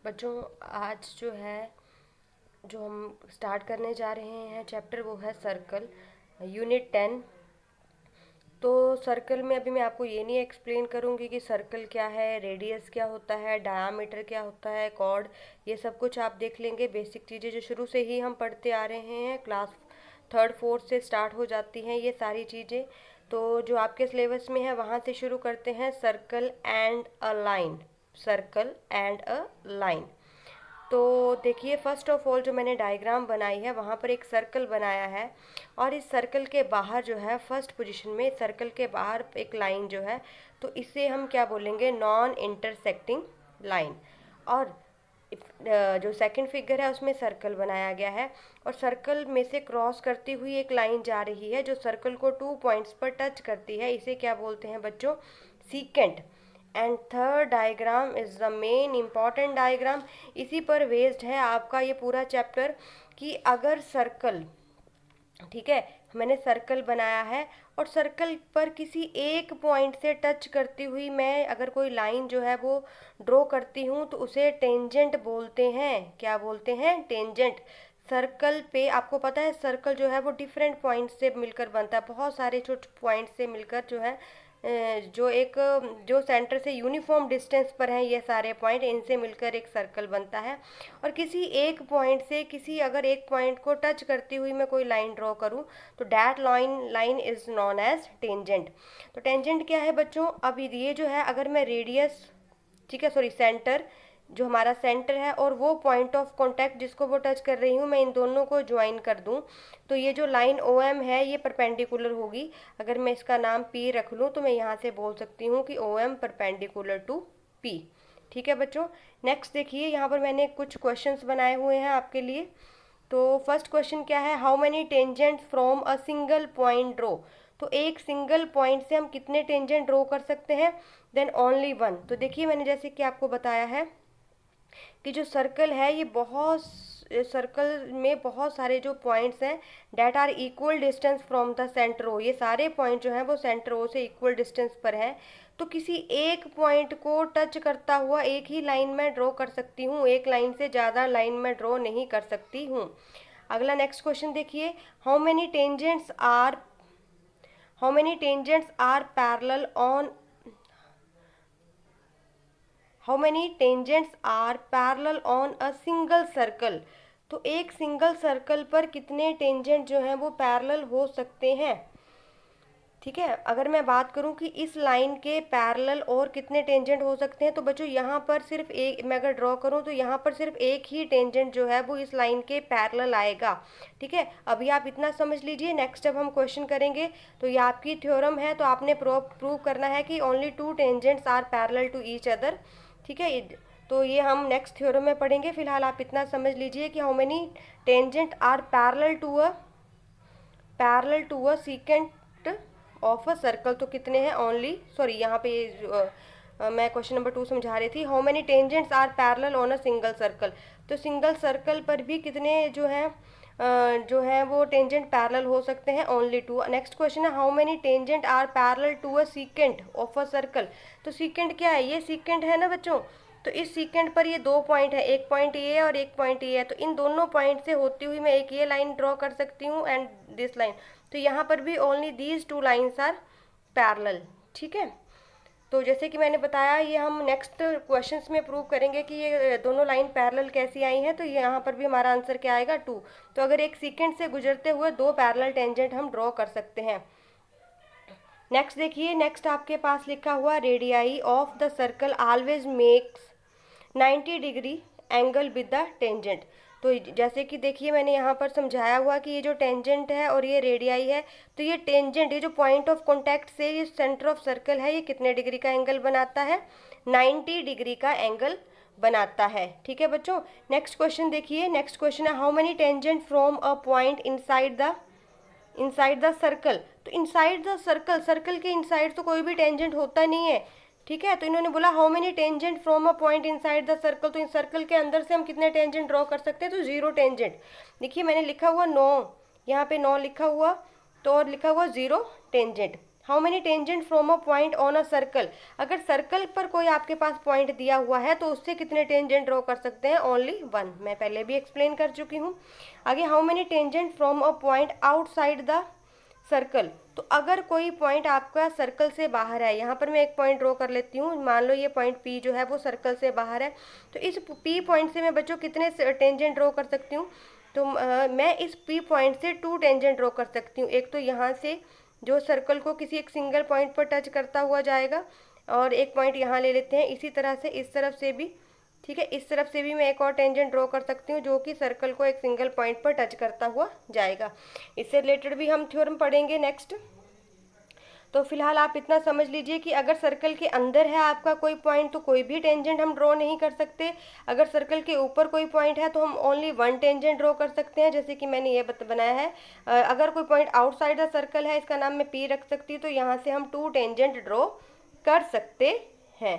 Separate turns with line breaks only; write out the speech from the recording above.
बच्चों, आज जो है जो हम स्टार्ट करने जा रहे हैं चैप्टर, वो है सर्कल, यूनिट 10। तो सर्कल में अभी मैं आपको ये नहीं एक्सप्लेन करूँगी कि सर्कल क्या है, रेडियस क्या होता है, डायामीटर क्या होता है, कॉर्ड, ये सब कुछ आप देख लेंगे। बेसिक चीज़ें जो शुरू से ही हम पढ़ते आ रहे हैं, क्लास थर्ड फोर्थ से स्टार्ट हो जाती हैं ये सारी चीज़ें। तो जो आपके सिलेबस में है वहाँ से शुरू करते हैं, circle and a line. Circle and a line. तो देखिए, फर्स्ट ऑफ ऑल जो मैंने डायग्राम बनाई है वहाँ पर एक सर्कल बनाया है, और इस सर्कल के बाहर जो है फर्स्ट पोजीशन में सर्कल के बाहर एक लाइन जो है, तो इसे हम क्या बोलेंगे, नॉन इंटरसेक्टिंग लाइन। और जो सेकंड फिगर है उसमें सर्कल बनाया गया है, और सर्कल में से क्रॉस करती हुई एक लाइन जा रही है जो सर्कल को 2 पॉइंट्स पर टच करती है। इसे क्या बोलते हैं बच्चों, secant. And third diagram is the main important diagram. इसी पर बेस्ड है आपका ये पूरा चैप्टर, कि अगर सर्कल, ठीक है, मैंने सर्कल बनाया है और सर्कल पर किसी एक पॉइंट से टच करती हुई मैं अगर कोई लाइन जो है वो ड्रॉ करती हूँ तो उसे टेंजेंट बोलते हैं। क्या बोलते हैं, टेंजेंट। सर्कल पे आपको पता है सर्कल जो है वो डिफरेंट पॉइंट से मिलकर बनता है, बहुत सारे छोटे पॉइंट से मिलकर जो है जो सेंटर से यूनिफॉर्म डिस्टेंस पर हैं ये सारे पॉइंट, इनसे मिलकर एक सर्कल बनता है। और किसी एक पॉइंट से किसी अगर एक पॉइंट को टच करती हुई मैं कोई लाइन ड्रॉ करूं तो that line is known as tangent. तो टेंजेंट क्या है बच्चों, अब ये जो है अगर मैं रेडियस, ठीक है, सॉरी सेंटर, जो हमारा सेंटर है और वो पॉइंट ऑफ कांटेक्ट जिसको वो टच कर रही हूँ, मैं इन दोनों को ज्वाइन कर दूँ तो ये जो लाइन ओ एम है ये परपेंडिकुलर होगी। अगर मैं इसका नाम पी रख लूँ तो मैं यहाँ से बोल सकती हूँ कि O M perpendicular to P. ठीक है बच्चों, नेक्स्ट देखिए, यहाँ पर मैंने कुछ क्वेश्चंस बनाए हुए हैं आपके लिए। तो फर्स्ट क्वेश्चन क्या है, how many tangent from a single point draw. तो एक सिंगल पॉइंट से हम कितने टेंजेंट ड्रॉ कर सकते हैं, देन ओनली वन। तो देखिए, मैंने जैसे कि आपको बताया है कि जो सर्कल है ये बहुत, सर्कल में बहुत सारे जो पॉइंट्स हैं that are equal distance from the centre O, ये सारे पॉइंट जो हैं वो सेंटर ओ से इक्वल डिस्टेंस पर हैं। तो किसी एक पॉइंट को टच करता हुआ एक ही लाइन में ड्रॉ कर सकती हूँ, एक लाइन से ज़्यादा लाइन में ड्रॉ नहीं कर सकती हूँ। अगला नेक्स्ट क्वेश्चन देखिए, how many tangents are parallel on, how many tangents are parallel on a single circle. तो एक सिंगल सर्कल पर कितने टेंजेंट जो हैं वो पैरेलल हो सकते हैं। ठीक है, अगर मैं बात करूं कि इस लाइन के पैरेलल और कितने टेंजेंट हो सकते हैं, तो बच्चों यहाँ पर सिर्फ एक, मैं अगर ड्रॉ करूं तो यहाँ पर सिर्फ एक ही टेंजेंट जो है वो इस लाइन के पैरेलल आएगा। ठीक है, अभी आप इतना समझ लीजिए। नेक्स्ट जब हम क्वेश्चन करेंगे तो ये आपकी थ्योरम है, तो आपने प्रूव करना है कि only 2 tangents are parallel to each other. ठीक है, तो ये हम नेक्स्ट थ्योरम में पढ़ेंगे। फिलहाल आप इतना समझ लीजिए कि how many tangent are parallel to a secant of a circle. तो कितने हैं, ओनली, सॉरी यहाँ पे मैं क्वेश्चन नंबर 2 समझा रही थी, how many tangents are parallel on a single circle. तो सिंगल सर्कल पर भी कितने जो है वो टेंजेंट पैरेलल हो सकते हैं, ओनली 2। नेक्स्ट क्वेश्चन है, how many tangent are parallel to a secant of a circle. तो सीकेंट क्या है, ये सीकेंट है ना बच्चों। तो इस सीकेंट पर ये 2 पॉइंट है, एक पॉइंट ये है और एक पॉइंट ये है। तो इन दोनों पॉइंट से होती हुई मैं एक ये लाइन ड्रॉ कर सकती हूँ एंड दिस लाइन। तो यहाँ पर भी only these 2 lines are parallel. ठीक है, तो जैसे कि मैंने बताया, ये हम नेक्स्ट क्वेश्चंस में प्रूव करेंगे कि ये दोनों लाइन पैरेलल कैसी आई हैं। तो यहाँ पर भी हमारा आंसर क्या आएगा, 2। तो अगर एक सीकेंट से गुजरते हुए 2 पैरेलल टेंजेंट हम ड्रॉ कर सकते हैं। नेक्स्ट देखिए, नेक्स्ट आपके पास लिखा हुआ, radii of the circle always makes 90 degree angle with the tangent. तो जैसे कि देखिए, मैंने यहाँ पर समझाया हुआ कि ये जो टेंजेंट है और ये रेडियाई है, तो ये टेंजेंट, ये जो पॉइंट ऑफ कांटेक्ट से ये सेंटर ऑफ सर्कल है, ये कितने डिग्री का एंगल बनाता है, 90 डिग्री का एंगल बनाता है। ठीक है बच्चों, नेक्स्ट क्वेश्चन देखिए, नेक्स्ट क्वेश्चन है, how many tangent from a point inside the circle. तो इनसाइड द सर्कल, सर्कल के इनसाइड तो कोई भी टेंजेंट होता नहीं है। ठीक है, तो इन्होंने बोला how many tangent from a point inside the circle. तो इन सर्कल के अंदर से हम कितने टेंजेंट ड्रॉ कर सकते हैं, तो 0 टेंजेंट। देखिए, मैंने लिखा हुआ 9, यहाँ पे 9 लिखा हुआ, तो और लिखा हुआ 0 tangent. How many tangent from a point on a circle, अगर सर्कल पर कोई आपके पास पॉइंट दिया हुआ है तो उससे कितने टेंजेंट ड्रॉ कर सकते हैं, ओनली वन, मैं पहले भी एक्सप्लेन कर चुकी हूँ। आगे how many tangent from a point outside the circle, तो अगर कोई पॉइंट आपका सर्कल से बाहर है, यहाँ पर मैं एक पॉइंट ड्रॉ कर लेती हूँ, मान लो ये पॉइंट पी जो है वो सर्कल से बाहर है, तो इस पी पॉइंट से मैं बच्चों कितने टेंजेंट ड्रॉ कर सकती हूँ, तो मैं इस पी पॉइंट से 2 टेंजेंट ड्रॉ कर सकती हूँ। एक तो यहाँ से जो सर्कल को किसी एक सिंगल पॉइंट पर टच करता हुआ जाएगा, और एक पॉइंट यहाँ ले लेते हैं, इसी तरह से इस तरफ से भी, ठीक है, इस तरफ से भी मैं एक और टेंजेंट ड्रॉ कर सकती हूँ जो कि सर्कल को एक सिंगल पॉइंट पर टच करता हुआ जाएगा। इससे रिलेटेड भी हम थ्योरम पढ़ेंगे नेक्स्ट। तो फिलहाल आप इतना समझ लीजिए कि अगर सर्कल के अंदर है आपका कोई पॉइंट तो कोई भी टेंजेंट हम ड्रॉ नहीं कर सकते, अगर सर्कल के ऊपर कोई पॉइंट है तो हम ओनली वन टेंजेंट ड्रॉ कर सकते हैं, जैसे कि मैंने ये बनाया है। अगर कोई पॉइंट आउटसाइड द सर्कल है, इसका नाम मैं पी रख सकती हूँ, तो यहाँ से हम 2 टेंजेंट ड्रॉ कर सकते हैं।